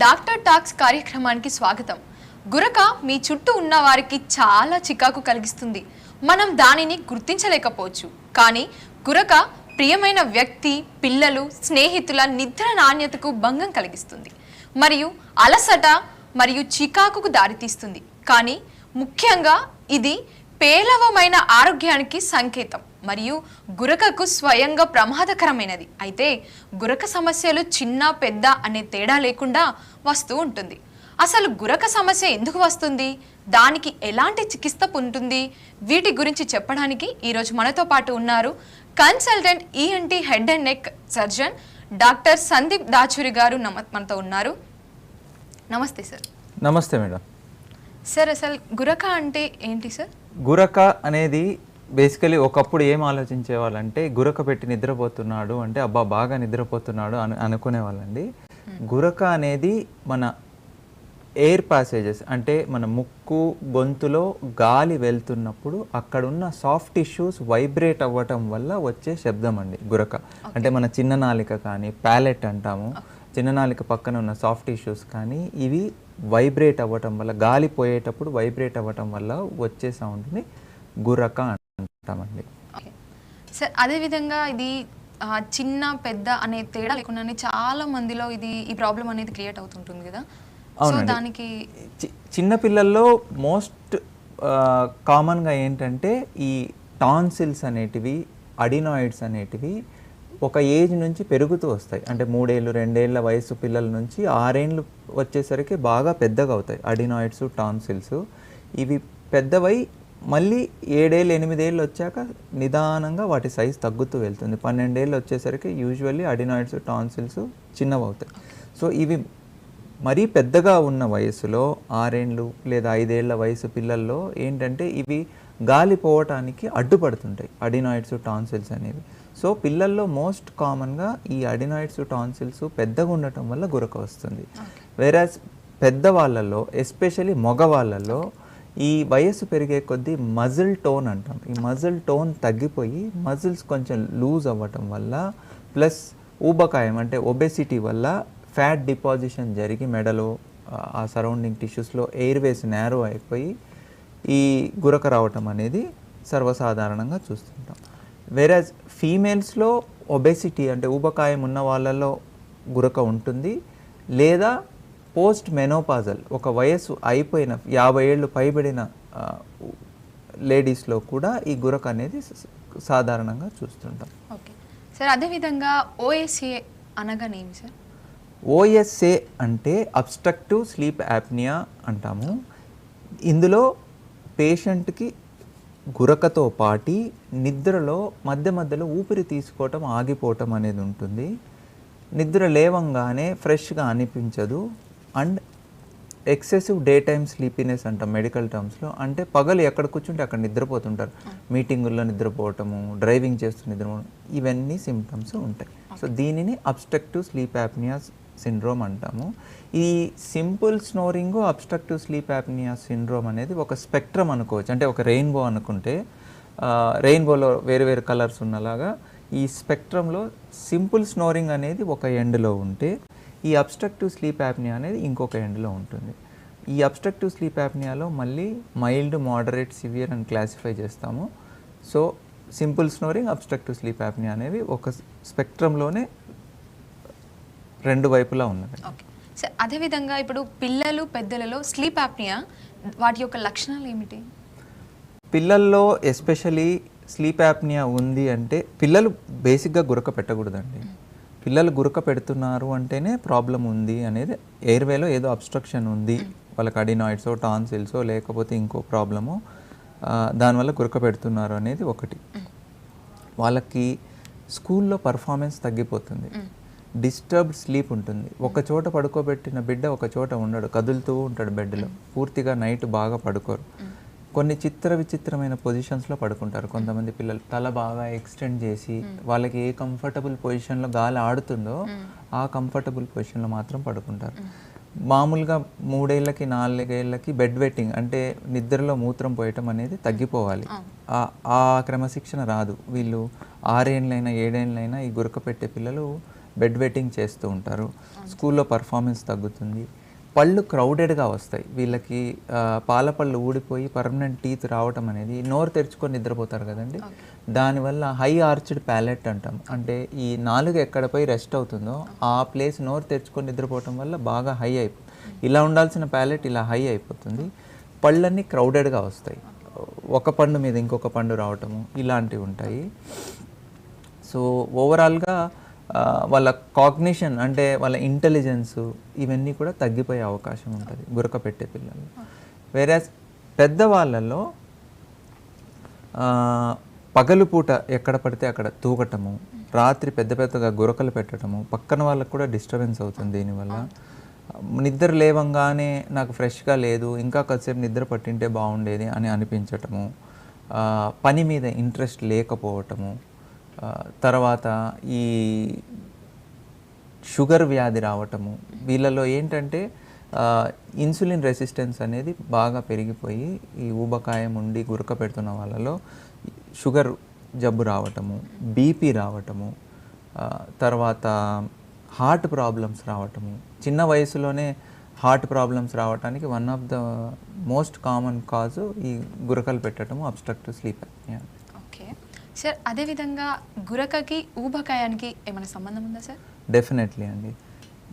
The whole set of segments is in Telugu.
డాక్టర్ టాక్స్ కార్యక్రమానికి స్వాగతం. గురక మీ చుట్టూ ఉన్న వారికి చాలా చికాకు కలిగిస్తుంది. మనం దానిని గుర్తించలేకపోవచ్చు. కానీ గురక ప్రియమైన వ్యక్తి, పిల్లలు, స్నేహితుల నిద్ర నాణ్యతకు భంగం కలిగిస్తుంది మరియు అలసట మరియు చికాకుకు దారితీస్తుంది. కానీ ముఖ్యంగా ఇది పేలవమైన ఆరోగ్యానికి సంకేతం మరియు గురకకు స్వయంగా ప్రమాదకరమైనది. అయితే గురక సమస్యలు చిన్న పెద్ద అనే తేడా లేకుండా వస్తూ ఉంటుంది. అసలు గురక సమస్య ఎందుకు వస్తుంది, దానికి ఎలాంటి చికిత్స ఉంటుంది, వీటి గురించి చెప్పడానికి ఈరోజు మనతో పాటు ఉన్నారు consultant ENT head and neck surgeon doctor Sandeep Dachuri garu మనతో ఉన్నారు. నమస్తే సార్. నమస్తే మేడం. సార్, అసలు గురక అంటే ఏంటి సార్? గురక అనేది బేసికలీ ఒకప్పుడు ఏం ఆలోచించే వాళ్ళంటే గురక పెట్టి నిద్రపోతున్నాడు అంటే అబ్బా బాగా నిద్రపోతున్నాడు అనుకునే వాళ్ళండి. గురక అనేది మన ఎయిర్ ప్యాసేజెస్ అంటే మన ముక్కు గొంతులో గాలి వెళ్తున్నప్పుడు అక్కడున్న సాఫ్ట్ టిష్యూస్ వైబ్రేట్ అవ్వటం వల్ల వచ్చే శబ్దం అండి గురక. అంటే మన చిన్ననాలిక కానీ ప్యాలెట్ అంటాము, చిన్ననాలిక పక్కన ఉన్న సాఫ్ట్ టిష్యూస్ కానీ ఇవి వైబ్రేట్ అవ్వటం వల్ల, గాలి పోయేటప్పుడు వైబ్రేట్ అవ్వటం వల్ల వచ్చే సౌండ్ని గురక అంటామండి. సార్, అదేవిధంగా ఇది చిన్న పెద్ద అనే తేడా లేకుండానే చాలా మందిలో ఈ ప్రాబ్లం అనేది క్రియేట్ అవుతుంటుంది కదా. దానికి చిన్నపిల్లల్లో మోస్ట్ కామన్గా ఏంటంటే ఈ టాన్సిల్స్ అనేటివి, అడినాయిడ్స్ అనేటివి ఒక ఏజ్ నుంచి పెరుగుతూ వస్తాయి. అంటే 3 ఏళ్ళు 2 ఏళ్ళ వయసు పిల్లల నుంచి 6 ఏళ్ళు వచ్చేసరికి బాగా పెద్దగా అవుతాయి అడినాయిడ్స్, టాన్సిల్స్. ఇవి పెద్దవై మళ్ళీ 7 ఏళ్ళు 8 ఏళ్ళు వచ్చాక నిదానంగా వాటి సైజ్ తగ్గుతూ వెళ్తుంది. 12 ఏళ్ళు వచ్చేసరికి యూజువల్లీ అడినాయిడ్స్, టాన్సిల్స్ చిన్నవి అవుతాయి. సో ఇవి మరీ పెద్దగా ఉన్న వయసులో 6 ఏళ్ళు లేదా 5 ఏళ్ల వయసు పిల్లల్లో ఏంటంటే ఇవి గాలి పోవటానికి అడ్డుపడుతుంటాయి అడినాయిడ్స్, టాన్సిల్స్ అనేవి. సో పిల్లల్లో మోస్ట్ కామన్గా ఈ అడినాయిడ్స్, టాన్సిల్స్ పెద్దగా ఉండటం వల్ల గురక వస్తుంది. వేరాజ్ పెద్దవాళ్ళల్లో ఎస్పెషలీ మగవాళ్ళల్లో ఈ వయస్సు పెరిగే కొద్దీ మజిల్ టోన్ అంటాం, ఈ మజిల్ టోన్ తగ్గిపోయి మజిల్స్ కొంచెం లూజ్ అవ్వటం వల్ల ప్లస్ ఊబకాయం అంటే ఒబెసిటీ వల్ల ఫ్యాట్ డిపాజిషన్ జరిగి మెడలో ఆ సరౌండింగ్ టిష్యూస్లో ఎయిర్వేస్ నేరో అయిపోయి ఈ గురక రావటం అనేది సర్వసాధారణంగా చూస్తుంటాం. వేరాజ్ ఫీమేల్స్లో ఒబెసిటీ అంటే ఊబకాయం ఉన్న వాళ్ళలో గురక ఉంటుంది, లేదా పోస్ట్ మెనోపాజల్ ఒక వయస్సు అయిపోయిన 50 ఏళ్ళు పైబడిన లేడీస్లో కూడా ఈ గురక అనేది సాధారణంగా చూస్తుంటాం. ఓకే సార్, అదేవిధంగా ఓఎస్ఏ అనగానేమి సార్? ఓఎస్ఏ అంటే అబ్స్ట్రక్టివ్ స్లీప్ యాప్నియా అంటాము. ఇందులో పేషెంట్కి గురకతో పాటి నిద్రలో మధ్య మధ్యలో ఊపిరి తీసుకోవటం ఆగిపోవటం అనేది ఉంటుంది. నిద్ర లేవంగానే ఫ్రెష్గా అనిపించదు and excessive day time sleepiness అంటాం మెడికల్ టర్మ్స్లో. అంటే పగలు ఎక్కడ కూర్చుంటే అక్కడ నిద్రపోతుంటారు, మీటింగుల్లో నిద్రపోవటము, డ్రైవింగ్ చేస్తూ నిద్రపోవడం, ఇవన్నీ సిమ్టమ్స్ ఉంటాయి. సో దీనిని అబ్స్ట్రక్టివ్ స్లీప్ యాప్నియా సిండ్రోమ్ అంటాము. ఈ simple snoring, obstructive sleep apnoea syndrome అనేది ఒక స్పెక్ట్రమ్ అనుకోవచ్చు. అంటే ఒక రెయిన్బో అనుకుంటే రెయిన్బోలో వేరు వేరు కలర్స్ ఉన్నలాగా ఈ స్పెక్ట్రంలో సింపుల్ స్నోరింగ్ అనేది ఒక ఎండ్లో ఉంటే ఈ అబ్స్ట్రక్టివ్ స్లీప్ యాప్నియా అనేది ఇంకొక ఎండ్లో ఉంటుంది. ఈ అబ్స్ట్రక్టివ్ స్లీప్ యాప్నియాలో మళ్ళీ మైల్డ్, మోడరేట్, సివియర్ అని క్లాసిఫై చేస్తాము. So simple snoring, obstructive sleep apnoea అనేవి ఒక స్పెక్ట్రంలోనే రెండు వైపులా ఉన్నది. ఓకే సార్, అదేవిధంగా ఇప్పుడు పిల్లలు, పెద్దలలో స్లీప్ యాప్నియా వాటి యొక్క లక్షణాలు ఏమిటి? పిల్లల్లో ఎస్పెషలీ స్లీప్ యాప్నియా ఉంది అంటే పిల్లలు బేసిక్గా గురక పెట్టకూడదండి. పిల్లలు గురక పెడుతున్నారు అంటేనే ప్రాబ్లం ఉంది అనేది, ఎయిర్వేలో ఏదో అబ్స్ట్రక్షన్ ఉంది, వాళ్ళకి అడినాయిడ్సో, టాన్సిల్సో లేకపోతే ఇంకో ప్రాబ్లమో దానివల్ల గురక పెడుతున్నారు అనేది ఒకటి. వాళ్ళకి స్కూల్లో పర్ఫార్మెన్స్ తగ్గిపోతుంది, డిస్టర్బ్డ్ స్లీప్ ఉంటుంది. ఒక చోట పడుకోబెట్టిన బిడ్డ ఒక చోట ఉండడు, కదులుతూ ఉంటాడు బెడ్లో, పూర్తిగా నైట్ బాగా పడుకోరు. కొన్ని విచిత్రమైన పొజిషన్స్లో పడుకుంటారు. కొంతమంది పిల్లలు తల బాగా ఎక్స్టెండ్ చేసి వాళ్ళకి ఏ కంఫర్టబుల్ పొజిషన్లో గాలి ఆడుతుందో ఆ కంఫర్టబుల్ పొజిషన్లో మాత్రం పడుకుంటారు. మామూలుగా 3 ఏళ్ళకి 4 ఏళ్ళకి బెడ్ వెట్టింగ్ అంటే నిద్రలో మూత్రం పోయటం అనేది తగ్గిపోవాలి. ఆ క్రమశిక్షణ రాదు. వీళ్ళు 6 ఏళ్ళైనా 7 ఏళ్ళైనా ఈ గురక పెట్టే పిల్లలు బెడ్ వెట్టింగ్ చేస్తూ ఉంటారు, స్కూల్లో పర్ఫార్మెన్స్ తగ్గుతుంది, పళ్ళు క్రౌడెడ్గా వస్తాయి వీళ్ళకి, పాల పళ్ళు ఊడిపోయి పర్మనెంట్ టీత్ రావటం అనేది, నోరు తెరుచుకొని నిద్రపోతారు కదండి, దానివల్ల హై ఆర్చ్డ్ ప్యాలెట్ అంటాం. అంటే ఈ నాలుగు ఎక్కడపై రెస్ట్ అవుతుందో ఆ ప్లేస్ నోరు తెరుచుకొని నిద్రపోవటం వల్ల బాగా హై అయిపోతుంది. ఇలా ఉండాల్సిన ప్యాలెట్ ఇలా హై అయిపోతుంది, పళ్ళన్నీ క్రౌడెడ్గా వస్తాయి, ఒక పండు మీద ఇంకొక పండు రావటము ఇలాంటివి ఉంటాయి. సో ఓవరాల్గా వాళ్ళ కాగ్నిషన్ అంటే వాళ్ళ ఇంటెలిజెన్స్ ఇవన్నీ కూడా తగ్గిపోయే అవకాశం ఉంటుంది గురక పెట్టే పిల్లలు. వేరే పెద్దవాళ్ళలో పగలుపూట ఎక్కడ పడితే అక్కడ తూగటము, రాత్రి పెద్ద పెద్దగా గురకలు పెట్టడము, పక్కన వాళ్ళకు కూడా డిస్టర్బెన్స్ అవుతుంది దీనివల్ల. నిద్ర లేవంగానే నాకు ఫ్రెష్గా లేదు, ఇంకా కొద్దిసేపు నిద్ర పట్టింటే బాగుండేది అని అనిపించటము, పని మీద ఇంట్రెస్ట్ లేకపోవటము, తర్వాత ఈ షుగర్ వ్యాధి రావటము. వీళ్ళలో ఏంటంటే ఇన్సులిన్ రెసిస్టెన్స్ అనేది బాగా పెరిగిపోయి ఈ ఊబకాయం ఉండి గురక పెడుతున్న వాళ్ళలో షుగర్ జబ్బు రావటము, బీపీ రావటము, తర్వాత హార్ట్ ప్రాబ్లమ్స్ రావటము. చిన్న వయసులోనే హార్ట్ ప్రాబ్లమ్స్ రావడానికి one of the most common cause ఈ గురకలు పెట్టడము, obstructive sleep apnea. Okay sir, అదేవిధంగా గురకకి ఊబకాయానికి ఏమైనా సంబంధం ఉందా సార్? డెఫినెట్లీ అండి.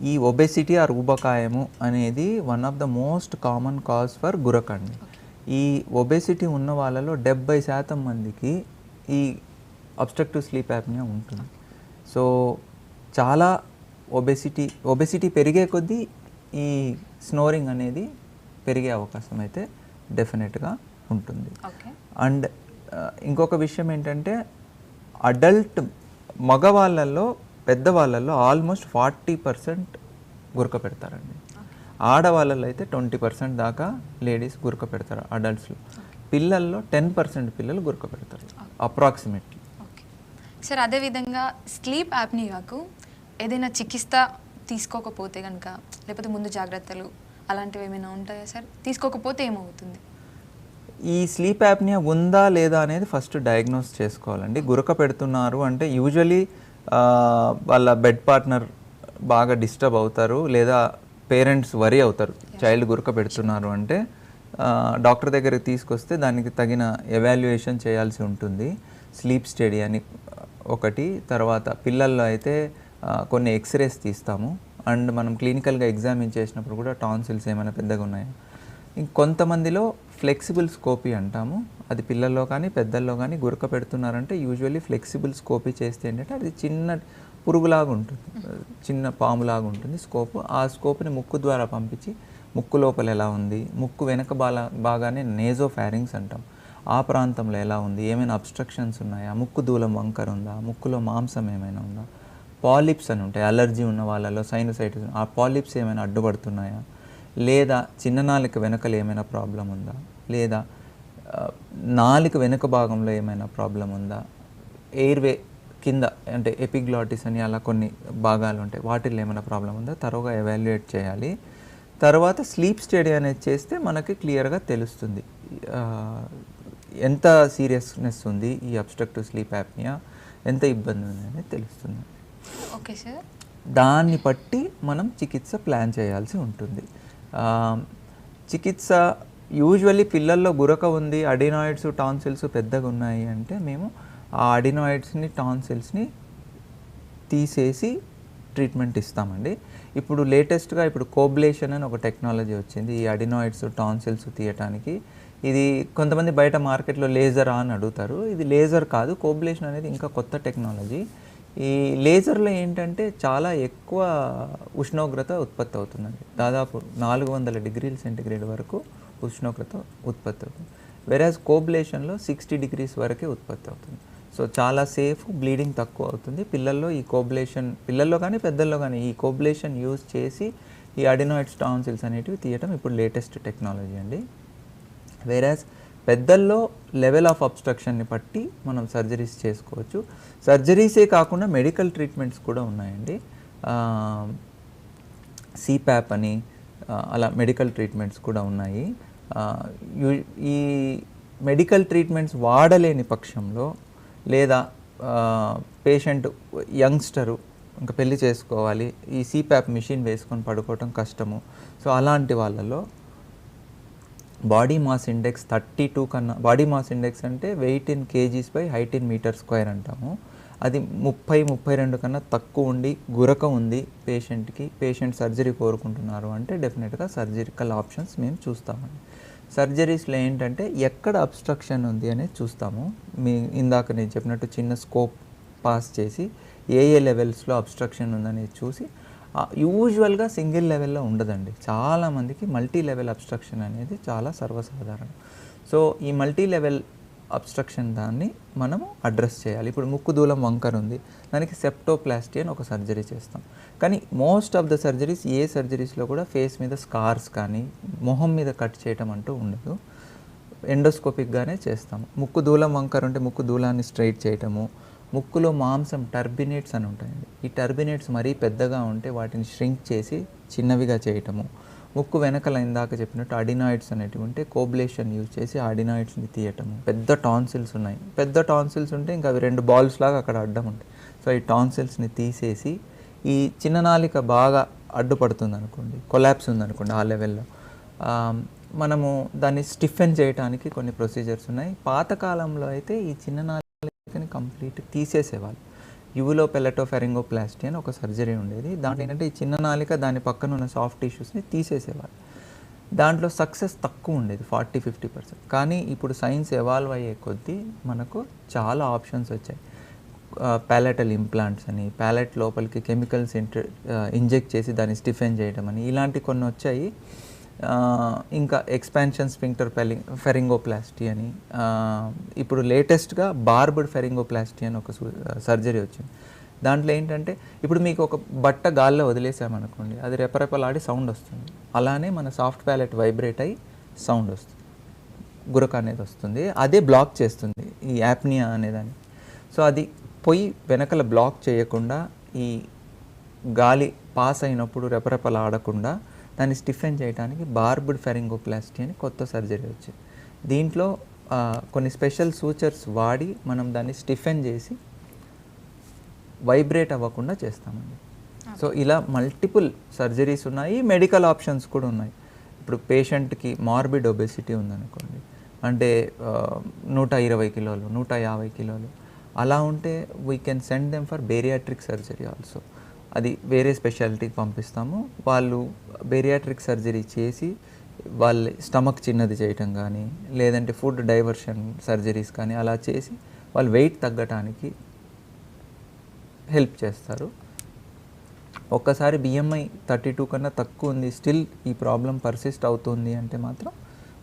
ఈ ఒబెసిటీ ఆర్ ఊబకాయము అనేది one of the most common cause for గురక అండి. ఈ ఒబెసిటీ ఉన్న వాళ్ళలో 70% మందికి ఈ అబ్స్ట్రక్టివ్ స్లీప్ యాప్నియా ఉంటుంది. సో చాలా ఒబెసిటీ పెరిగే కొద్దీ ఈ స్నోరింగ్ అనేది పెరిగే అవకాశం అయితే డెఫినెట్గా ఉంటుంది. అండ్ ఇంకొక విషయం ఏంటంటే అడల్ట్ మగవాళ్ళల్లో పెద్దవాళ్ళల్లో ఆల్మోస్ట్ 40% గురక పెడతారండి. ఆడవాళ్ళలో అయితే 20% దాకా లేడీస్ గురక పెడతారు అడల్ట్స్లో. పిల్లల్లో 10% పిల్లలు గురక పెడతారు అప్రాక్సిమేట్లీ. ఓకే సార్, అదేవిధంగా స్లీప్ యాప్నియాకు ఏదైనా చికిత్స తీసుకోకపోతే కనుక, లేకపోతే ముందు జాగ్రత్తలు అలాంటివి ఏమైనా ఉంటాయా సార్? తీసుకోకపోతే ఏమవుతుంది? ఈ స్లీప్ యాప్నియా ఉందా లేదా అనేది ఫస్ట్ డయాగ్నోస్ చేసుకోవాలండి. గురక పెడుతున్నారు అంటే యూజువలీ వాళ్ళ బెడ్ పార్ట్నర్ బాగా డిస్టర్బ్ అవుతారు, లేదా పేరెంట్స్ వరీ అవుతారు చైల్డ్ గురక పెడుతున్నారు అంటే. డాక్టర్ దగ్గరికి తీసుకొస్తే దానికి తగిన ఎవాల్యుయేషన్ చేయాల్సి ఉంటుంది. స్లీప్ స్టడీ అని ఒకటి, తర్వాత పిల్లల్లో అయితే కొన్ని ఎక్స్రేస్ తీస్తాము, అండ్ మనం క్లినికల్గా ఎగ్జామిన్ చేసినప్పుడు కూడా టాన్సిల్స్ ఏమైనా పెద్దగా ఉన్నాయా. ఇంకొంతమందిలో ఫ్లెక్సిబుల్ స్కోపీ అంటాము, అది పిల్లల్లో కానీ పెద్దల్లో కానీ గురక పెడుతున్నారంటే యూజువల్లీ ఫ్లెక్సిబుల్ స్కోపీ చేస్తే ఏంటంటే అది చిన్న పురుగులాగా ఉంటుంది, చిన్న పాములాగా ఉంటుంది స్కోప్. ఆ స్కోప్ని ముక్కు ద్వారా పంపించి ముక్కు లోపల ఎలా ఉంది, ముక్కు వెనక బాగానే నేజో ఫ్యారింగ్స్ అంటాం, ఆ ప్రాంతంలో ఎలా ఉంది, ఏమైనా అబ్స్ట్రక్షన్స్ ఉన్నాయా, ముక్కు దూలం వంకర ఉందా, ముక్కులో మాంసం ఏమైనా ఉందా, పాలిప్స్ అని ఉంటాయి అలర్జీ ఉన్న వాళ్ళలో, సైనసైటిస్, ఆ పాలిప్స్ ఏమైనా అడ్డుపడుతున్నాయా, లేదా చిన్న నాలుక వెనకలు ఏమైనా ప్రాబ్లం ఉందా, లేదా నాలుక వెనుక భాగంలో ఏమైనా ప్రాబ్లం ఉందా, ఎయిర్వే కింద అంటే ఎపిగ్లాటిస్ అని అలా కొన్ని భాగాలు ఉంటాయి, వాటిల్లో ఏమైనా ప్రాబ్లం ఉందా తరువుగా ఎవాల్యుయేట్ చేయాలి. తర్వాత స్లీప్ స్టడీ అనేది చేస్తే మనకి క్లియర్గా తెలుస్తుంది ఎంత సీరియస్నెస్ ఉంది ఈ అబ్స్ట్రక్టివ్ స్లీప్ యాప్నియా, ఎంత ఇబ్బంది ఉంది అనేది తెలుస్తుంది. ఓకే సార్, దాన్ని బట్టి మనం చికిత్స ప్లాన్ చేయాల్సి ఉంటుంది. చికిత్స యూజువల్లీ పిల్లల్లో గురక ఉంది, అడినాయిడ్స్ టాన్సిల్స్ పెద్దగా ఉన్నాయి అంటే మేము ఆ అడినాయిడ్స్ని టాన్సిల్స్ని తీసేసి ట్రీట్మెంట్ ఇస్తామండి. ఇప్పుడు లేటెస్ట్గా ఇప్పుడు కోబ్లేషన్ అని ఒక టెక్నాలజీ వచ్చింది ఈ అడినాయిడ్స్ టాన్సిల్స్ తీయటానికి. ఇది కొంతమంది బయట మార్కెట్లో లేజరా అని అడుగుతారు, ఇది లేజర్ కాదు, కోబ్లేషన్ అనేది ఇంకా కొత్త టెక్నాలజీ. ఈ లేజర్లో ఏంటంటే చాలా ఎక్కువ ఉష్ణోగ్రత ఉత్పత్తి అవుతుందండి, దాదాపు 400 డిగ్రీల సెంటిగ్రేడ్ వరకు ఉష్ణోగ్రత ఉత్పత్తి అవుతుంది. వెరాజ్ కోబ్లేషన్లో 60 డిగ్రీస్ వరకే ఉత్పత్తి అవుతుంది. సో చాలా సేఫ్, బ్లీడింగ్ తక్కువ అవుతుంది. పిల్లల్లో ఈ కోబ్లేషన్, పిల్లల్లో కానీ పెద్దల్లో కానీ ఈ కోబ్లేషన్ యూజ్ చేసి ఈ అడినాయిడ్స్ టాన్సిల్స్ అనేటివి తీయటం ఇప్పుడు లేటెస్ట్ టెక్నాలజీ అండి. వెరాజ్ పెద్దల్లో లెవెల్ ఆఫ్ అబ్స్ట్రక్షన్ని బట్టి మనం సర్జరీస్ చేసుకోవచ్చు. సర్జరీసే కాకుండా మెడికల్ ట్రీట్మెంట్స్ కూడా ఉన్నాయండి. సిప్యాప్ అని అలా మెడికల్ ట్రీట్మెంట్స్ కూడా ఉన్నాయి. ఈ మెడికల్ ట్రీట్మెంట్స్ వాడలేని పక్షంలో, లేదా పేషెంట్ యంగ్స్టరు ఇంకా పెళ్లి చేసుకోవాలి, ఈ సిప్యాప్ మిషన్ వేసుకొని పడుకోవటం కష్టము. సో అలాంటి వాళ్ళలో బాడీ మాస్ ఇండెక్స్ 32 కన్నా, బాడీ మాస్ ఇండెక్స్ అంటే weight in kgs by height in metre square అంటాము, అది 30-32 కన్నా తక్కువ ఉండి గురక ఉంది పేషెంట్కి, పేషెంట్ సర్జరీ కోరుకుంటున్నారు అంటే డెఫినెట్గా సర్జికల్ ఆప్షన్స్ మేము చూస్తామండి. సర్జరీస్లో ఏంటంటే ఎక్కడ అబ్స్ట్రక్షన్ ఉంది అనేది చూస్తాము. ఇందాక నేను చెప్పినట్టు చిన్న స్కోప్ పాస్ చేసి ఏ లెవెల్స్లో అబ్స్ట్రక్షన్ ఉందనేది చూసి, యూజువల్గా సింగిల్ లెవెల్లో ఉండదండి, చాలామందికి మల్టీ లెవెల్ అబ్స్ట్రక్షన్ అనేది చాలా సర్వసాధారణం. సో ఈ మల్టీ లెవెల్ అబ్స్ట్రక్షన్ దాన్ని మనము అడ్రస్ చేయాలి. ఇప్పుడు ముక్కు దూలం వంకర ఉంది, దానికి సెప్టోప్లాస్టీ అని ఒక సర్జరీ చేస్తాం. కానీ మోస్ట్ ఆఫ్ ద సర్జరీస్, ఏ సర్జరీస్లో కూడా ఫేస్ మీద స్కార్స్ కానీ మొహం మీద కట్ చేయటం అంటూ ఉండదు, ఎండోస్కోపిక్గానే చేస్తాము. ముక్కు దూలం వంకర ఉంటే ముక్కు దూలాన్ని స్ట్రైట్ చేయటము, ముక్కులో మాంసం టర్బినేట్స్ అని ఉంటాయండి, ఈ టర్బినేట్స్ మరీ పెద్దగా ఉంటే వాటిని ష్రింక్ చేసి చిన్నవిగా చేయటము, ముక్కు వెనకల ఇందాక చెప్పినట్టు అడినాయిడ్స్ అనేటివి ఉంటే కోబ్లేషన్ యూజ్ చేసి అడినాయిడ్స్ని తీయటము. పెద్ద టాన్సిల్స్ ఉన్నాయి, పెద్ద టాన్సిల్స్ ఉంటే ఇంకా అవి 2 బాల్స్ లాగా అక్కడ అడ్డం ఉంటాయి. సో ఈ టాన్సిల్స్ని తీసేసి, ఈ చిన్న నాలిక బాగా అడ్డుపడుతుంది అనుకోండి, కొలాప్స్ ఉందనుకోండి, ఆ లెవెల్లో మనము దాన్ని స్టిఫెన్ చేయడానికి కొన్ని ప్రొసీజర్స్ ఉన్నాయి. పాతకాలంలో అయితే ఈ చిన్న నాలికని కంప్లీట్ తీసేసేవాళ్ళు. యువులో పెలటోఫెరింగోప్లాస్టీ అని ఒక సర్జరీ ఉండేది. దాంట్లో ఏంటంటే ఈ చిన్న నాలిక దాని పక్కన ఉన్న సాఫ్ట్ టిష్యూస్ని తీసేసేవాళ్ళు. దాంట్లో సక్సెస్ తక్కువ ఉండేది, 40-50%. కానీ ఇప్పుడు సైన్స్ ఎవాల్వ్ అయ్యే కొద్దీ మనకు చాలా ఆప్షన్స్ వచ్చాయి. ప్యాలెటల్ ఇంప్లాంట్స్ అని, ప్యాలెట్ లోపలికి కెమికల్స్ ఇంజెక్ట్ చేసి దాన్ని స్టిఫెన్ చేయడం అని, ఇలాంటి కొన్ని వచ్చాయి. ఇంకా ఎక్స్పాన్షన్ స్ఫింక్టర్ ఫెరింగోప్లాస్టీ అని, ఇప్పుడు లేటెస్ట్గా బార్బడ్ ఫెరింగోప్లాస్టీ అని ఒక సర్జరీ వచ్చింది. దాంట్లో ఏంటంటే ఇప్పుడు మీకు ఒక బట్ట గాల్లో వదిలేసామనుకోండి, అది రెపరెపలాడి సౌండ్ వస్తుంది, అలానే మన సాఫ్ట్ ప్యాలెట్ వైబ్రేట్ అయ్యి సౌండ్ వస్తుంది, గురక అనేది వస్తుంది, అదే బ్లాక్ చేస్తుంది ఈ యాప్నియా అనేదాన్ని. సో అది పోయి వెనకల బ్లాక్ చేయకుండా, ఈ గాలి పాస్ అయినప్పుడు రెపరెపలాడకుండా దాన్ని స్టిఫెన్ చేయడానికి బార్బడ్ ఫెరింగోప్లాస్టీ అని కొత్త సర్జరీ వచ్చింది. దీంట్లో కొన్ని స్పెషల్ సూచర్స్ వాడి మనం దాన్ని స్టిఫెన్ చేసి వైబ్రేట్ అవ్వకుండా చేస్తామండి. సో ఇలా మల్టిపుల్ సర్జరీస్ ఉన్నాయి, మెడికల్ ఆప్షన్స్ కూడా ఉన్నాయి. ఇప్పుడు పేషెంట్కి మార్బిడ్ ఒబెసిటీ ఉందనుకోండి, అంటే 120 కిలోలు 150 కిలోలు అలా ఉంటే we can send them for bariatric surgery also. అది వేరే స్పెషాలిటీకి పంపిస్తాము. వాళ్ళు బేరియాట్రిక్ సర్జరీ చేసి వాళ్ళ స్టమక్ చిన్నది చేయటం కానీ, లేదంటే ఫుడ్ డైవర్షన్ సర్జరీస్ కానీ అలా చేసి వాళ్ళు వెయిట్ తగ్గటానికి హెల్ప్ చేస్తారు. ఒక్కసారి BMI 32 కన్నా తక్కువ ఉంది, స్టిల్ ఈ ప్రాబ్లం పర్సిస్ట్ అవుతుంది అంటే మాత్రం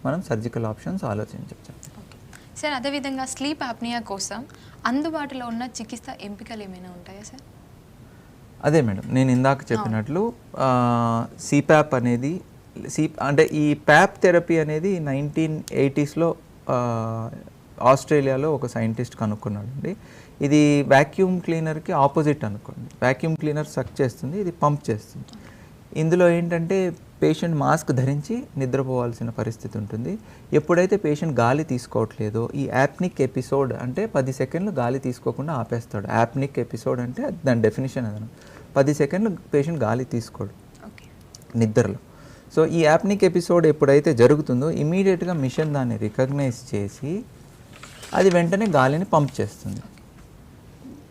మనం సర్జికల్ ఆప్షన్స్ ఆలోచించవచ్చు. సార్, అదేవిధంగా స్లీప్ యాప్నియా కోసం అందుబాటులో ఉన్న చికిత్స ఎంపికలు ఏమైనా ఉంటాయా సార్? అదే మేడం, నేను ఇందాక చెప్పినట్లు సిప్యాప్ అనేది అంటే ఈ ప్యాప్ థెరపీ అనేది 1980s ఆస్ట్రేలియాలో ఒక సైంటిస్ట్ కనుక్కున్నాడండి. ఇది వ్యాక్యూమ్ క్లీనర్కి ఆపోజిట్ అనుకోండి. వ్యాక్యూమ్ క్లీనర్ సక్ చేస్తుంది, ఇది పంప్ చేస్తుంది. ఇందులో ఏంటంటే పేషెంట్ మాస్క్ ధరించి నిద్రపోవాల్సిన పరిస్థితి ఉంటుంది. ఎప్పుడైతే పేషెంట్ గాలి తీసుకోవట్లేదో, ఈ యాప్నిక్ ఎపిసోడ్ అంటే 10 సెకండ్లు గాలి తీసుకోకుండా ఆపేస్తాడు. యాప్నిక్ ఎపిసోడ్ అంటే దాని డెఫినేషన్ అదన 10 సెకండ్లు పేషెంట్ గాలి తీసుకోడు నిద్రలో. సో ఈ యాప్నిక్ ఎపిసోడ్ ఎప్పుడైతే జరుగుతుందో ఇమీడియట్గా మిషన్ దాన్ని రికగ్నైజ్ చేసి అది వెంటనే గాలిని పంప్ చేస్తుంది.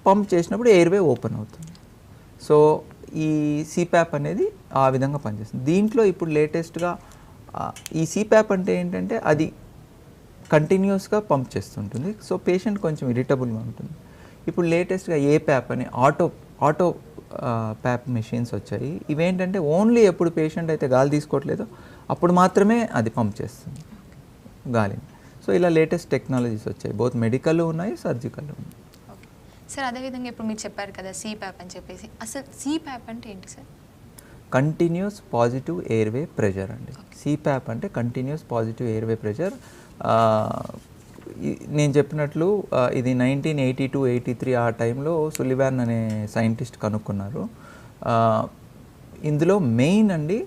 పంప్ చేసినప్పుడు ఎయిర్వే ఓపెన్ అవుతుంది. సో ఈ సిప్యాప్ అనేది ఆ విధంగా పనిచేస్తుంది. దీంట్లో ఇప్పుడు లేటెస్ట్గా ఈ సిప్యాప్ అంటే ఏంటంటే అది కంటిన్యూస్గా పంప్ చేస్తుంటుంది. సో పేషెంట్ కొంచెం ఇరిటబుల్గా ఉంటుంది. ఇప్పుడు లేటెస్ట్గా ఏప్యాప్ అని ఆటో ప్యాప్ మెషిన్స్ వచ్చాయి. ఇవేంటంటే ఓన్లీ ఎప్పుడు పేషెంట్ అయితే గాలి తీసుకోవట్లేదో అప్పుడు మాత్రమే అది పంప్ చేస్తుంది గాలిని. సో ఇలా లేటెస్ట్ టెక్నాలజీస్ వచ్చాయి, బోత్ మెడికల్ ఉన్నాయి, సర్జికల్ ఉన్నాయి. సార్, అదేవిధంగా ఇప్పుడు మీరు చెప్పారు కదా సిప్యాప్ అని చెప్పేసి, అసలు సిప్యాప్ అంటే ఏంటి sir? Continuous positive airway pressure అండి. సిప్యాప్ అంటే కంటిన్యూస్ పాజిటివ్ ఎయిర్వే ప్రెషర్. నేను చెప్పినట్లు ఇది 1982-83 ఆ టైంలో సులివాన్ అనే సైంటిస్ట్ కనుక్కున్నారు. ఇందులో మెయిన్ అండి,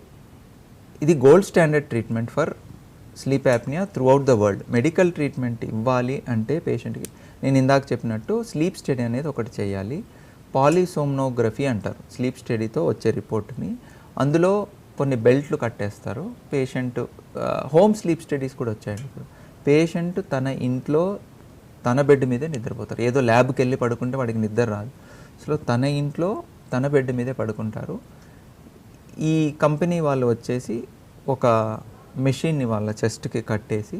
ఇది gold standard treatment for sleep apnoea throughout the world. Medical treatment ఇవ్వాలి అంటే పేషెంట్కి నేను ఇందాక చెప్పినట్టు స్లీప్ స్టడీ అనేది ఒకటి చేయాలి, పాలిసోమ్నోగ్రఫీ అంటారు, స్లీప్ స్టడీతో వచ్చే రిపోర్ట్ని. అందులో కొన్ని బెల్ట్లు కట్టేస్తారు. పేషెంట్ హోమ్ స్లీప్ స్టడీస్ కూడా వచ్చాయండి ఇప్పుడు. పేషెంట్ తన ఇంట్లో తన బెడ్ మీదే నిద్రపోతారు. ఏదో ల్యాబ్కి వెళ్ళి పడుకుంటే వాడికి నిద్ర రాదు. సో తన ఇంట్లో తన బెడ్ మీదే పడుకుంటారు. ఈ కంపెనీ వాళ్ళు వచ్చేసి ఒక మెషిన్ని వాళ్ళ చెస్ట్కి కట్టేసి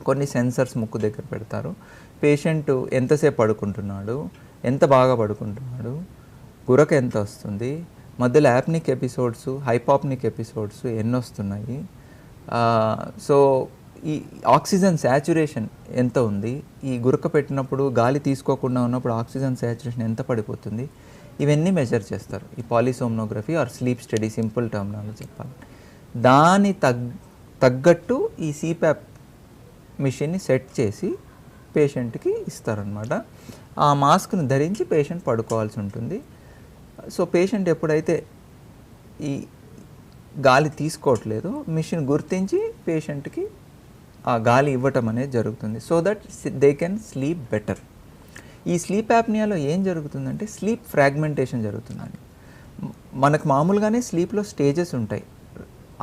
కొన్ని సెన్సర్స్ ముక్కు దగ్గర పెడతారు. పేషెంట్ ఎంతసేపు పడుకుంటున్నాడు, ఎంత బాగా పడుకుంటున్నాడు, గురక ఎంత వస్తుంది, మధ్యలో యాప్నిక్ ఎపిసోడ్స్, హైపాప్నిక్ ఎపిసోడ్స్ ఎన్ని వస్తున్నాయి, సో ఈ ఆక్సిజన్ శాచురేషన్ ఎంత ఉంది, ఈ గురక పెట్టినప్పుడు గాలి తీసుకోకుండా ఉన్నప్పుడు ఆక్సిజన్ శాచురేషన్ ఎంత పడిపోతుంది, ఇవన్నీ మెజర్ చేస్తారు ఈ polysomnography are sleep study, simple టర్మ్లో చెప్పాలి. దాని తగ్గట్టు ఈ సిప్యాప్ మిషన్ని సెట్ చేసి పేషెంట్కి ఇస్తారనమాట. ఆ మాస్క్ను ధరించి పేషెంట్ పడుకోవాల్సి ఉంటుంది. సో పేషెంట్ ఎప్పుడైతే ఈ గాలి తీసుకోవట్లేదో మిషన్ గుర్తించి పేషెంట్కి ఆ గాలి ఇవ్వటం అనేది జరుగుతుంది. So that they can sleep better. ఈ స్లీప్ యాప్నియాలో ఏం జరుగుతుందంటే స్లీప్ ఫ్రాగ్మెంటేషన్ జరుగుతుందండి. మనకు మామూలుగానే స్లీప్లో స్టేజెస్ ఉంటాయి.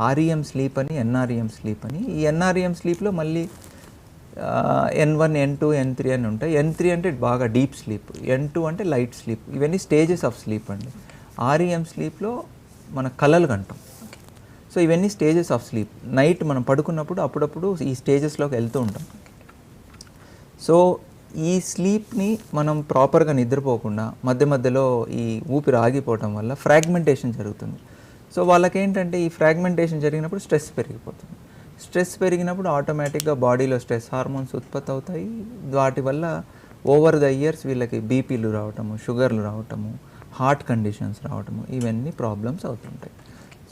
ఆర్ఈఎం స్లీప్ అని, ఎన్ఆర్ఈఎం స్లీప్ అని. ఈ ఎన్ఆర్ఈఎం స్లీప్లో మళ్ళీ N1, N2, N3 అని ఉంటాయి. N3 అంటే బాగా డీప్ స్లీప్, N2 అంటే లైట్ స్లీప్. ఇవన్నీ స్టేజెస్ ఆఫ్ స్లీప్ అండి. ఆర్ఈఎం స్లీప్లో మన కలలు కంటాం. సో ఇవన్నీ స్టేజెస్ ఆఫ్ స్లీప్. నైట్ మనం పడుకున్నప్పుడు అప్పుడప్పుడు ఈ స్టేజెస్లోకి వెళ్తూ ఉంటాం. సో ఈ స్లీప్ని మనం ప్రాపర్గా నిద్రపోకుండా మధ్య మధ్యలో ఈ ఊపిరి ఆగిపోవటం వల్ల ఫ్రాగ్మెంటేషన్ జరుగుతుంది. సో వాళ్ళకేంటంటే ఈ ఫ్రాగ్మెంటేషన్ జరిగినప్పుడు స్ట్రెస్ పెరిగిపోతుంది. స్ట్రెస్ పెరిగినప్పుడు ఆటోమేటిక్గా బాడీలో స్ట్రెస్ హార్మోన్స్ ఉత్పత్తి అవుతాయి. వాటి వల్ల ఓవర్ ద ఇయర్స్ వీళ్ళకి బీపీలు రావటము, షుగర్లు రావటము, హార్ట్ కండిషన్స్ రావటము, ఇవన్నీ ప్రాబ్లమ్స్ అవుతుంటాయి.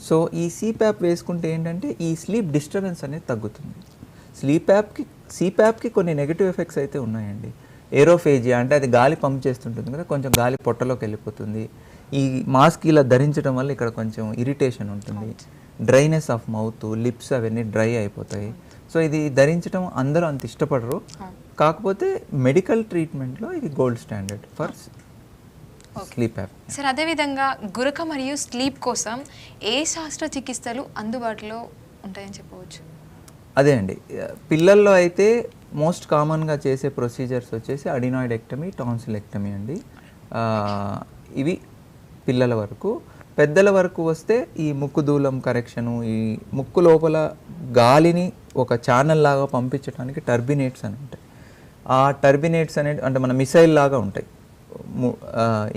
సో ఈ సిప్యాప్ వేసుకుంటే ఏంటంటే ఈ స్లీప్ డిస్టర్బెన్స్ అనేది తగ్గుతుంది. సిప్యాప్కి కొన్ని నెగిటివ్ ఎఫెక్ట్స్ అయితే ఉన్నాయండి. ఏరోఫేజియా అంటే అది గాలి పంప్ చేస్తుంటుంది కదా, కొంచెం గాలి పొట్టలోకి వెళ్ళిపోతుంది. ఈ మాస్క్ ఇలా ధరించడం వల్ల ఇక్కడ కొంచెం ఇరిటేషన్ ఉంటుంది. డ్రైనెస్ ఆఫ్ మౌత్, లిప్స్ అవన్నీ డ్రై అయిపోతాయి. సో ఇది ధరించడం అందరూ అంత ఇష్టపడరు. కాకపోతే మెడికల్ ట్రీట్మెంట్లో ఇది gold standard for sleep app. Sir అదేవిధంగా గురక మరియు స్లీప్ కోసం ఏ శస్త్రచికిత్సలు అందుబాటులో ఉంటాయని చెప్పవచ్చు? అదే అండి, పిల్లల్లో అయితే మోస్ట్ కామన్గా చేసే ప్రొసీజర్స్ వచ్చేసి అడినాయిడెక్టమీ, టాన్సిలెక్టమీ అండి. ఇవి పిల్లల వరకు. పెద్దల వరకు వస్తే ఈ ముక్కు దూలం కరెక్షను, ఈ ముక్కు లోపల గాలిని ఒక ఛానల్ లాగా పంపించడానికి టర్బినేట్స్ అని ఉంటాయి. ఆ టర్బినేట్స్ అనేది అంటే మన మిసైల్ లాగా ఉంటాయి,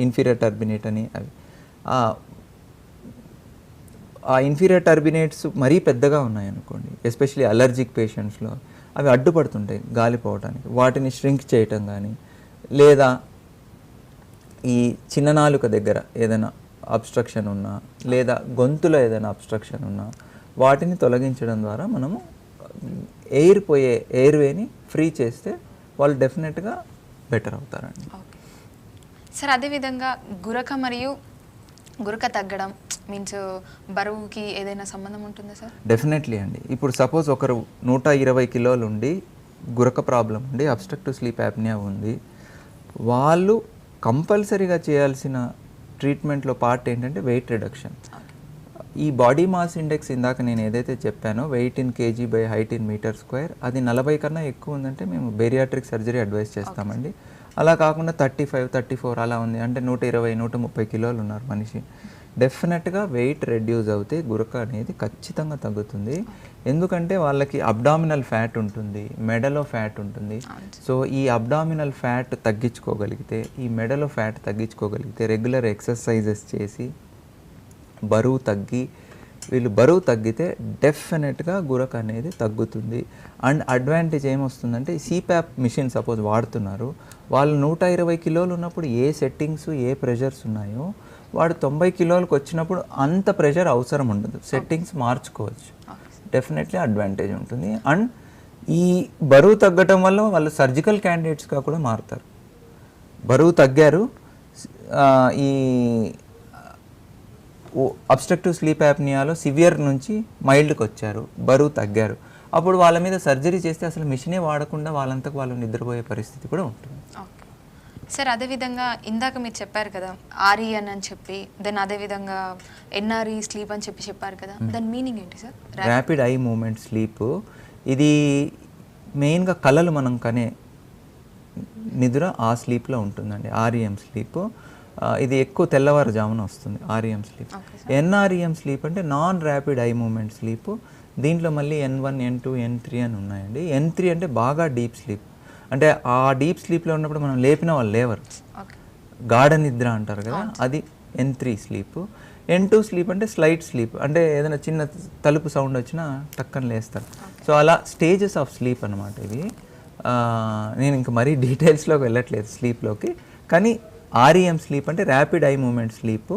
ఇన్ఫీరియర్ టర్బినేట్ అని. అవి ఆ ఇన్ఫీరియర్ టర్బినేట్స్ మరీ పెద్దగా ఉన్నాయనుకోండి, ఎస్పెషలీ అలర్జిక్ పేషెంట్స్లో అవి అడ్డుపడుతుంటాయి గాలి పోవడానికి. వాటిని ష్రింక్ చేయటం కానీ, లేదా ఈ చిన్న నాలుక దగ్గర ఏదైనా అబ్స్ట్రక్షన్ ఉన్నా, లేదా గొంతులో ఏదైనా అబ్స్ట్రక్షన్ ఉన్నా వాటిని తొలగించడం ద్వారా మనము ఎయిర్వేని ఫ్రీ చేస్తే వాళ్ళు డెఫినెట్గా బెటర్ అవుతారండి. సార్ అదేవిధంగా గురక మరియు గురక తగ్గడం మీన్స్ బరువుకి ఏదైనా సంబంధం ఉంటుందా సార్? డెఫినెట్లీ అండి. ఇప్పుడు సపోజ్ ఒకరు 120 కిలోలు ఉండి గురక ప్రాబ్లం ఉండి అబ్స్ట్రక్టివ్ స్లీప్ యాప్నియా ఉంది, వాళ్ళు కంపల్సరీగా చేయాల్సిన ట్రీట్మెంట్లో పార్ట్ ఏంటంటే వెయిట్ రిడక్షన్. ఈ బాడీ మాస్ ఇండెక్స్ ఇందాక నేను ఏదైతే చెప్పానో weight in kg by height in metre square, అది 40 కన్నా ఎక్కువ ఉందంటే మేము బేరియాట్రిక్ సర్జరీ అడ్వైస్ చేస్తామండి. అలా కాకుండా 35, 34 అలా ఉంది అంటే 120, 130 కిలోలు ఉన్నారు మనిషి, డెఫినెట్గా వెయిట్ రెడ్యూస్ అవుతే గురక అనేది ఖచ్చితంగా తగ్గుతుంది. ఎందుకంటే వాళ్ళకి అబ్డామినల్ ఫ్యాట్ ఉంటుంది, మెడలో ఫ్యాట్ ఉంటుంది. సో ఈ అబ్డామినల్ ఫ్యాట్ తగ్గించుకోగలిగితే, ఈ మెడలో ఫ్యాట్ తగ్గించుకోగలిగితే, రెగ్యులర్ ఎక్సర్సైజెస్ చేసి బరువు తగ్గి, వీళ్ళు బరువు తగ్గితే డెఫినెట్గా గురక అనేది తగ్గుతుంది. అండ్ అడ్వాంటేజ్ ఏమొస్తుందంటే సిప్యాప్ మిషన్ సపోజ్ వాడుతున్నారు, వాళ్ళు 120 కిలోలు ఉన్నప్పుడు ఏ సెట్టింగ్స్ ఏ ప్రెషర్స్ ఉన్నాయో వాడు 90 కిలోలకు వచ్చినప్పుడు అంత ప్రెషర్ అవసరం ఉండదు, సెట్టింగ్స్ మార్చుకోవచ్చు. డెఫినెట్లీ అడ్వాంటేజ్ ఉంటుంది. అండ్ ఈ బరువు తగ్గటం వల్ల వాళ్ళు సర్జికల్ క్యాండిడేట్స్గా కూడా మారుతారు. బరువు తగ్గారు, ఈ అబ్స్ట్రక్టివ్ స్లీప్ యాప్నియాలో సివియర్ నుంచి మైల్డ్కి వచ్చారు, బరువు తగ్గారు, అప్పుడు వాళ్ళ మీద సర్జరీ చేస్తే అసలు మిషనే వాడకుండా వాళ్ళంతకు వాళ్ళు నిద్రపోయే పరిస్థితి కూడా ఉంటుంది. సార్ అదేవిధంగా ఇందాక మీరు చెప్పారు కదా ఆర్ఈఎన్ అని చెప్పి దెన్ అదేవిధంగా ఎన్ఆర్ఈ స్లీప్ అని చెప్పారు కదా, దాని మీనింగ్ ఏంటి sir? Rapid eye movement sleep, ఇది మెయిన్గా కళలు మనం కనే నిద్ర ఆ స్లీప్లో ఉంటుందండి, ఆర్ఈఎం స్లీప్. ఇది ఎక్కువ తెల్లవారుజామున వస్తుంది ఆర్ఈఎం స్లీప్. ఎన్ఆర్ఈఎం స్లీప్ అంటే non rapid eye movement sleep. దీంట్లో మళ్ళీ N1, N2, N3 అని ఉన్నాయండి. N3 అంటే బాగా డీప్ స్లీప్, అంటే ఆ డీప్ స్లీప్లో ఉన్నప్పుడు మనం లేపిన వాళ్ళు లేవరు, గాఢ నిద్ర అంటారు కదా, అది N3 స్లీప్. N2 స్లీప్ అంటే స్లైట్ స్లీప్, అంటే ఏదైనా చిన్న తలుపు సౌండ్ వచ్చినా టక్కన లేస్తారు. సో అలా స్టేజెస్ ఆఫ్ స్లీప్ అనమాట ఇవి. నేను ఇంక మరీ డీటెయిల్స్లోకి వెళ్ళట్లేదు స్లీప్లోకి, కానీ ఆర్ఈఎం స్లీప్ అంటే ర్యాపిడ్ ఐ మూమెంట్ స్లీప్.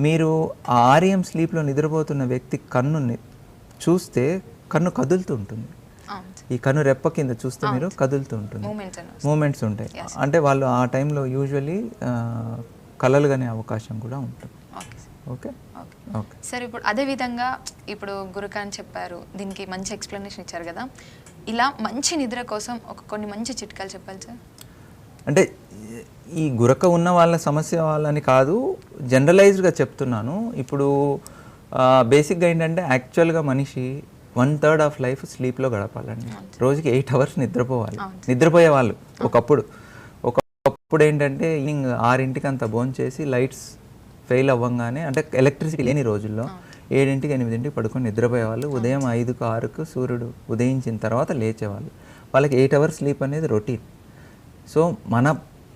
మీరు ఆ ఆర్ఈఎం స్లీప్లో నిద్రపోతున్న వ్యక్తి కన్నుని చూస్తే కన్ను కదులుతూ ఉంటుంది, ఈ కన్ను రెప్ప కింద చూస్తే మీరు కదులుతూ ఉంటుంది, మూమెంట్స్ ఉంటాయి. అంటే వాళ్ళు ఆ టైంలో యూజువల్లీ కలలు కనే అవకాశం కూడా ఉంటుంది. ఓకే ఓకే సార్, ఇప్పుడు అదే విధంగా ఇప్పుడు గురకాన్ చెప్పారు, దీనికి మంచి ఎక్స్ప్లెనేషన్ ఇచ్చారు కదా, ఇలా మంచి నిద్ర కోసం కొన్ని మంచి చిట్కాలు చెప్పాలి సార్. అంటే ఈ గురక ఉన్న వాళ్ళ సమస్య వాళ్ళని కాదు, జనరలైజ్డ్గా చెప్తున్నాను. ఇప్పుడు బేసిక్గా ఏంటంటే యాక్చువల్గా మనిషి 1/3 ఆఫ్ లైఫ్ స్లీప్లో గడపాలండి. రోజుకి 8 అవర్స్ నిద్రపోవాలి. నిద్రపోయే వాళ్ళు ఒకప్పుడు ఏంటంటే ఈవినింగ్ 6ంటికి అంత భోంచేసి లైట్స్ ఫెయిల్ అవ్వంగానే, అంటే ఎలక్ట్రిసిటీ లేని రోజుల్లో 7ంటికి 8ంటికి పడుకొని నిద్రపోయేవాళ్ళు. ఉదయం 5కు 6కు సూర్యుడు ఉదయించిన తర్వాత లేచేవాళ్ళు. వాళ్ళకి 8 అవర్స్ స్లీప్ అనేది రొటీన్. సో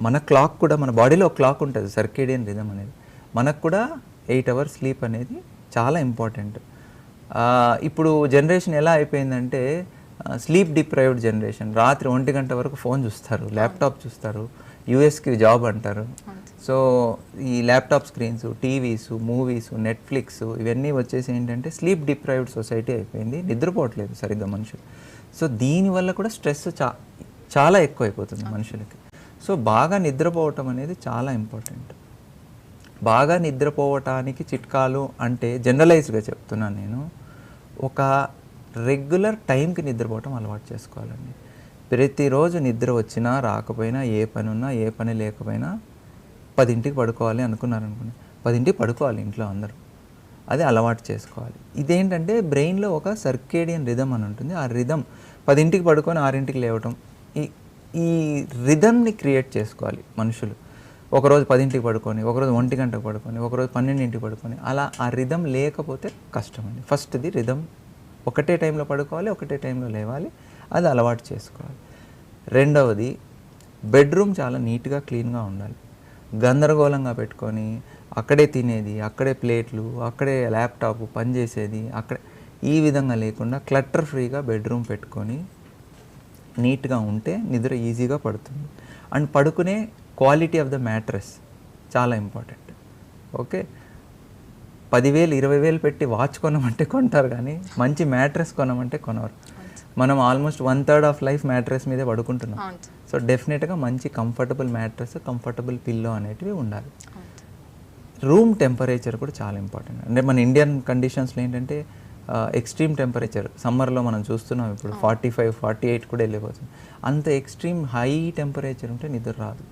మన క్లాక్ కూడా, మన బాడీలో ఒక క్లాక్ ఉంటుంది, సర్కేడియన్ రిథమ్ అనేది. మనకు కూడా 8 అవర్స్ స్లీప్ అనేది చాలా ఇంపార్టెంట్. ఇప్పుడు జనరేషన్ ఎలా అయిపోయిందంటే స్లీప్ డిప్రైవ్డ్ జనరేషన్. రాత్రి 1 గంట వరకు ఫోన్ చూస్తారు, ల్యాప్టాప్ చూస్తారు, యూఎస్కి జాబ్ అంటారు. సో ఈ laptop screens, TVs, movies, Netflix ఇవన్నీ వచ్చేసి ఏంటంటే స్లీప్ డిప్రైవ్డ్ సొసైటీ అయిపోయింది. నిద్రపోవట్లేదు సరిగ్గా మనుషులు. సో దీనివల్ల కూడా స్ట్రెస్ చాలా ఎక్కువ అయిపోతుంది మనుషులకి. సో బాగా నిద్రపోవటం అనేది చాలా ఇంపార్టెంట్. బాగా నిద్రపోవటానికి చిట్కాలు అంటే జనరలైజ్డ్గా చెప్తున్నాను నేను, ఒక రెగ్యులర్ టైంకి నిద్రపోవటం అలవాటు చేసుకోవాలండి. ప్రతిరోజు నిద్ర వచ్చినా రాకపోయినా, ఏ పని ఉన్నా ఏ పని లేకపోయినా 10ంటికి పడుకోవాలి అనుకున్నారనుకోండి, 10ంటికి పడుకోవాలి ఇంట్లో అందరూ. అది అలవాటు చేసుకోవాలి. ఇదేంటంటే బ్రెయిన్లో ఒక సర్కేడియన్ రిథమ్ అని ఉంటుంది. ఆ రిథమ్ 10ంటికి పడుకొని 6ంటికి లేవటం, ఈ రిథమ్ని క్రియేట్ చేసుకోవాలి మనుషులు. ఒకరోజు 10ంటికి పడుకొని, ఒకరోజు 1 గంటకు పడుకొని, ఒకరోజు 12ంటికి పడుకొని, అలా ఆ రిథమ్ లేకపోతే కష్టం అండి. ఫస్ట్ది రిథమ్, ఒకటే టైంలో పడుకోవాలి, ఒకటే టైంలో లేవాలి, అది అలవాటు చేసుకోవాలి. రెండవది, బెడ్రూమ్ చాలా నీట్గా క్లీన్గా ఉండాలి. గందరగోళంగా పెట్టుకొని అక్కడే తినేది, అక్కడే ప్లేట్లు, అక్కడే ల్యాప్టాప్ పనిచేసేది, అక్కడే ఈ విధంగా లేకుండా క్లటర్ ఫ్రీగా బెడ్రూమ్ పెట్టుకొని నీట్గా ఉంటే నిద్ర ఈజీగా పడుతుంది. అండ్ పడుకునే క్వాలిటీ ఆఫ్ ద మ్యాట్రెస్ చాలా ఇంపార్టెంట్. ఓకే, 10,000 20,000 పెట్టి వాచ్ కొనమంటే కొంటారు, కానీ మంచి మ్యాట్రెస్ కొనమంటే కొనరు. మనం ఆల్మోస్ట్ 1/3 ఆఫ్ లైఫ్ మ్యాట్రెస్ మీదే పడుకుంటున్నాం. సో డెఫినెట్గా మంచి కంఫర్టబుల్ మ్యాట్రెస్, కంఫర్టబుల్ పిల్లో అనేటివి ఉండాలి. రూమ్ టెంపరేచర్ కూడా చాలా ఇంపార్టెంట్. అంటే మన ఇండియన్ కండిషన్స్లో ఏంటంటే ఎక్స్ట్రీమ్ టెంపరేచర్, సమ్మర్లో మనం చూస్తున్నాం ఇప్పుడు 45, 48 కూడా వెళ్ళిపోతుంది. అంత ఎక్స్ట్రీమ్ హై టెంపరేచర్ ఉంటే నిద్ర రాదు.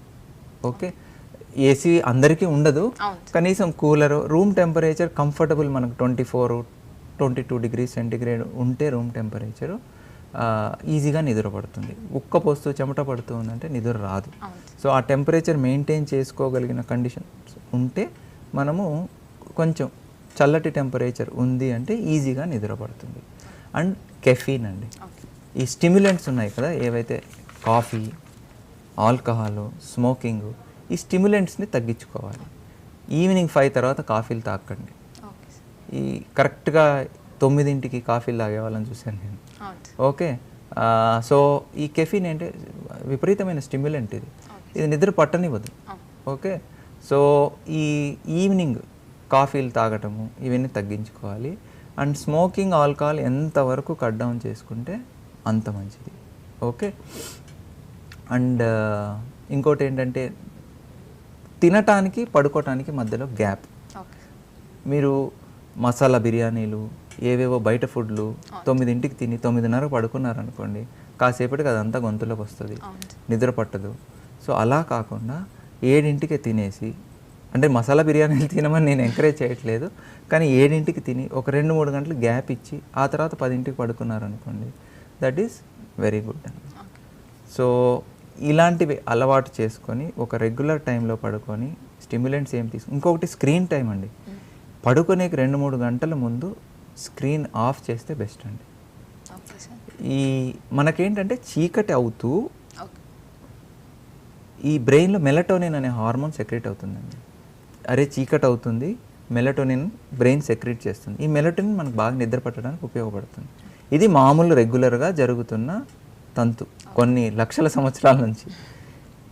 ఓకే, ఏసీ అందరికీ ఉండదు, కనీసం కూలరు, రూమ్ టెంపరేచర్ కంఫర్టబుల్ మనకు 24, 22 డిగ్రీ సెంటిగ్రేడ్ ఉంటే రూమ్ టెంపరేచరు ఈజీగా నిద్ర పడుతుంది. ఉక్క పోస్తూ చెమట పడుతూ ఉందంటే నిద్ర రాదు. సో ఆ టెంపరేచర్ మెయింటైన్ చేసుకోగలిగిన కండిషన్స్ ఉంటే మనము కొంచెం చల్లటి టెంపరేచర్ ఉంది అంటే ఈజీగా నిద్ర పడుతుంది. అండ్ కెఫీన్ అండి, ఈ స్టిమ్యులెంట్స్ ఉన్నాయి కదా ఏవైతే, కాఫీ, ఆల్కహాల్, స్మోకింగ్, ఈ స్టిమ్యులెంట్స్ని తగ్గించుకోవాలి. ఈవినింగ్ 5 తర్వాత కాఫీలు తాకండి. ఈ కరెక్ట్గా 9ంటికి కాఫీలు తాగే వాళ్ళని చూశాను నేను. ఓకే, సో ఈ కెఫీన్ అంటే విపరీతమైన స్టిమ్యులెంట్, ఇది నిద్ర పట్టనివ్వదు. ఓకే, సో ఈ ఈవినింగ్ కాఫీలు తాగటము ఇవన్నీ తగ్గించుకోవాలి. అండ్ స్మోకింగ్, ఆల్కహాల్ ఎంతవరకు కట్ డౌన్ చేసుకుంటే అంత మంచిది. ఓకే, అండ్ ఇంకోటి ఏంటంటే తినటానికి పడుకోవటానికి మధ్యలో గ్యాప్. మీరు మసాలా బిర్యానీలు, ఏవేవో బయట ఫుడ్లు 9ంటికి తిని 9:30 పడుకున్నారనుకోండి, కాసేపటికి అదంతా గొంతులోకి వస్తుంది, నిద్ర పట్టదు. సో అలా కాకుండా 7ంటికి తినేసి, అంటే మసాలా బిర్యానీలు తినమని నేను ఎంకరేజ్ చేయట్లేదు, కానీ 7ంటికి తిని ఒక 2-3 గంటలు గ్యాప్ ఇచ్చి ఆ తర్వాత 10ంటికి పడుకున్నారనుకోండి, దట్ ఈస్ వెరీ గుడ్ అండి. సో ఇలాంటివి అలవాటు చేసుకొని ఒక రెగ్యులర్ టైంలో పడుకొని స్టిమ్యులెంట్స్ ఏం ఇంకొకటి స్క్రీన్ టైం అండి. పడుకునేకి 2-3 గంటల ముందు స్క్రీన్ ఆఫ్ చేస్తే బెస్ట్ అండి. ఈ మనకేంటంటే చీకటి అవుతూ ఈ బ్రెయిన్లో మెలటోనిన్ అనే హార్మోన్ సెక్రెట్ అవుతుందండి. అరే చీకటి అవుతుంది, మెలటోనిన్ బ్రెయిన్ సెక్రెట్ చేస్తుంది. ఈ మెలటోనిన్ మనకు బాగా నిద్ర పట్టడానికి ఉపయోగపడుతుంది. ఇది మామూలు రెగ్యులర్గా జరుగుతున్న తంతు కొన్ని లక్షల సంవత్సరాల నుంచి.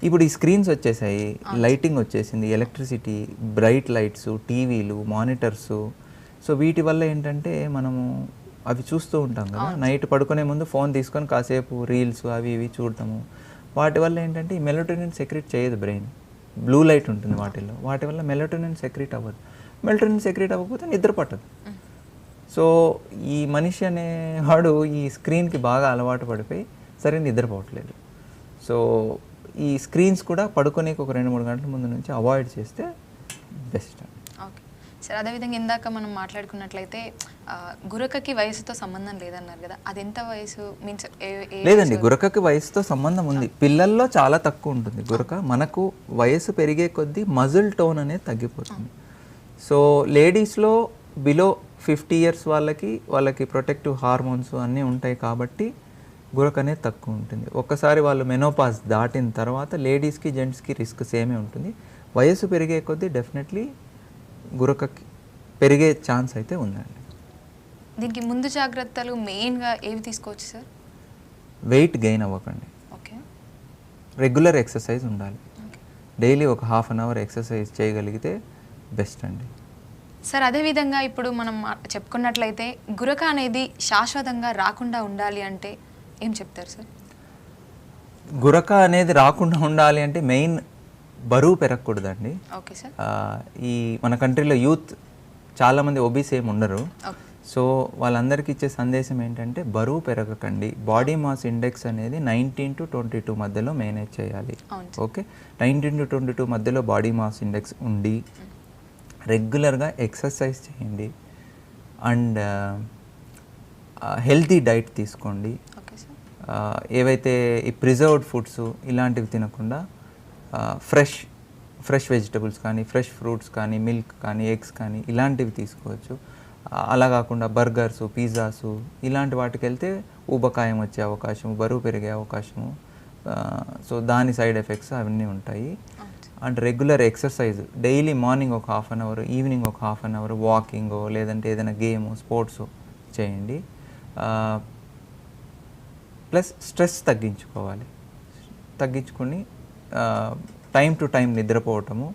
ఇప్పుడు ఈ స్క్రీన్స్ వచ్చేసాయి, లైటింగ్ వచ్చేసింది, ఎలక్ట్రిసిటీ, బ్రైట్ లైట్స్, టీవీలు, మానిటర్సు. సో వీటి వల్ల ఏంటంటే మనము అవి చూస్తూ ఉంటాం కదా, నైట్ పడుకునే ముందు ఫోన్ తీసుకొని కాసేపు రీల్స్ అవి ఇవి చూడటము. వాటి వల్ల ఏంటంటే ఈ మెలటోనిన్ సెక్రెట్ చేయదు బ్రెయిన్. బ్లూ లైట్ ఉంటుంది వాటిల్లో, వాటి వల్ల మెలటోనిన్ సెక్రెట్ అవ్వదు. మెలటోనిన్ సెక్రెట్ అవ్వకపోతే నిద్ర పట్టదు. సో ఈ మనిషి అనేవాడు ఈ స్క్రీన్కి బాగా అలవాటు పడిపోయి సరే నిద్రపోవట్లేదు. సో ఈ స్క్రీన్స్ కూడా పడుకోనేకి ఒక 2-3 గంటల ముందు నుంచి అవాయిడ్ చేస్తే బెస్ట్. ఓకే సార్, అదేవిధంగా ఇందాక మనం మాట్లాడుకున్నట్లయితే గురకకి వయసుతో సంబంధం లేదన్నారు కదా, అది ఎంత వయసు మీన్స్? లేదండి, గురకకి వయసుతో సంబంధం ఉంది. పిల్లల్లో చాలా తక్కువ ఉంటుంది గురక. మనకు వయసు పెరిగే కొద్దీ మజిల్ టోన్ అనేది తగ్గిపోతుంది. సో లేడీస్లో బిలో 50 ఇయర్స్ వాళ్ళకి ప్రొటెక్టివ్ హార్మోన్స్ అన్నీ ఉంటాయి కాబట్టి గురక అనేది తక్కువ ఉంటుంది. ఒక్కసారి వాళ్ళు మెనోపాజ్ దాటిన తర్వాత లేడీస్కి జెంట్స్కి రిస్క్ సేమే ఉంటుంది. వయసు పెరిగే కొద్దీ డెఫినెట్లీ గురకకి పెరిగే ఛాన్స్ అయితే ఉందండి. దీనికి ముందు జాగ్రత్తలు మెయిన్గా ఏవి తీసుకోవచ్చు సార్? వెయిట్ గెయిన్ అవ్వకండి. ఓకే. రెగ్యులర్ ఎక్సర్సైజ్ ఉండాలి. డైలీ ఒక ½ అన్ అవర్ ఎక్సర్సైజ్ చేయగలిగితే బెస్ట్ అండి. సార్ అదేవిధంగా ఇప్పుడు మనం చెప్పుకున్నట్లయితే గురక అనేది శాశ్వతంగా రాకుండా ఉండాలి అంటే ఏం చెప్తారు సార్? గురక అనేది రాకుండా ఉండాలి అంటే మెయిన్ బరువు పెరగకూడదండి. Okay sir. ఈ మన కంట్రీలో యూత్ చాలామంది ఒబీస్ ఏమి ఉండరు. సో వాళ్ళందరికీ ఇచ్చే సందేశం ఏంటంటే బరువు పెరగకండి. బాడీ మాస్ ఇండెక్స్ అనేది 19 to 22 మధ్యలో మేనేజ్ చేయాలి. ఓకే, 19 to 22 మధ్యలో బాడీ మాస్ ఇండెక్స్ ఉండి రెగ్యులర్గా ఎక్సర్సైజ్ చేయండి అండ్ హెల్తీ డైట్ తీసుకోండి. ఏవైతే ఈ ప్రిజర్వ్డ్ ఫుడ్స్ ఇలాంటివి తినకుండా ఫ్రెష్ వెజిటబుల్స్ కానీ, ఫ్రెష్ ఫ్రూట్స్ కానీ, మిల్క్ కానీ, ఎగ్స్ కానీ ఇలాంటివి తీసుకోవచ్చు. అలా కాకుండా బర్గర్సు, పిజ్జాసు ఇలాంటి వాటికి వెళ్తే ఊబకాయం వచ్చే అవకాశము, బరువు పెరిగే అవకాశము. సో దాని సైడ్ ఎఫెక్ట్స్ అవన్నీ ఉంటాయి. And regular exercise daily morning ఒక ½ అన్ అవర్, ఈవినింగ్ ఒక ½ అన్ అవర్ వాకింగో లేదంటే ఏదైనా గేమ్ స్పోర్ట్స్ చేయండి. ప్లస్ స్ట్రెస్ తగ్గించుకొని టైం టు టైం నిద్రపోవటము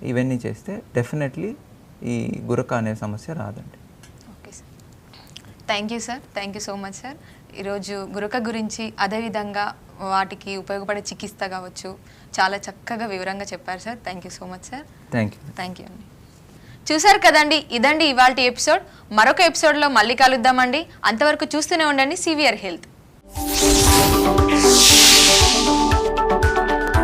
ఇవన్నీ చేస్తే డెఫినెట్లీ ఈ గురక అనే సమస్య రాదండి. Okay sir, thank you sir, thank you so much sir. ఈరోజు గురక గురించి అదేవిధంగా వాటికి ఉపయోగపడే చికిత్స కావచ్చు చాలా చక్కగా వివరంగా చెప్పారు sir. Thank you so much sir. Thank you అండి. చూసారు కదండి, ఇదండి ఇవాల్టి ఎపిసోడ్. మరొక ఎపిసోడ్లో మళ్ళీ కలుద్దామండి. అంతవరకు చూస్తూనే ఉండండి సివిఆర్ హెల్త్.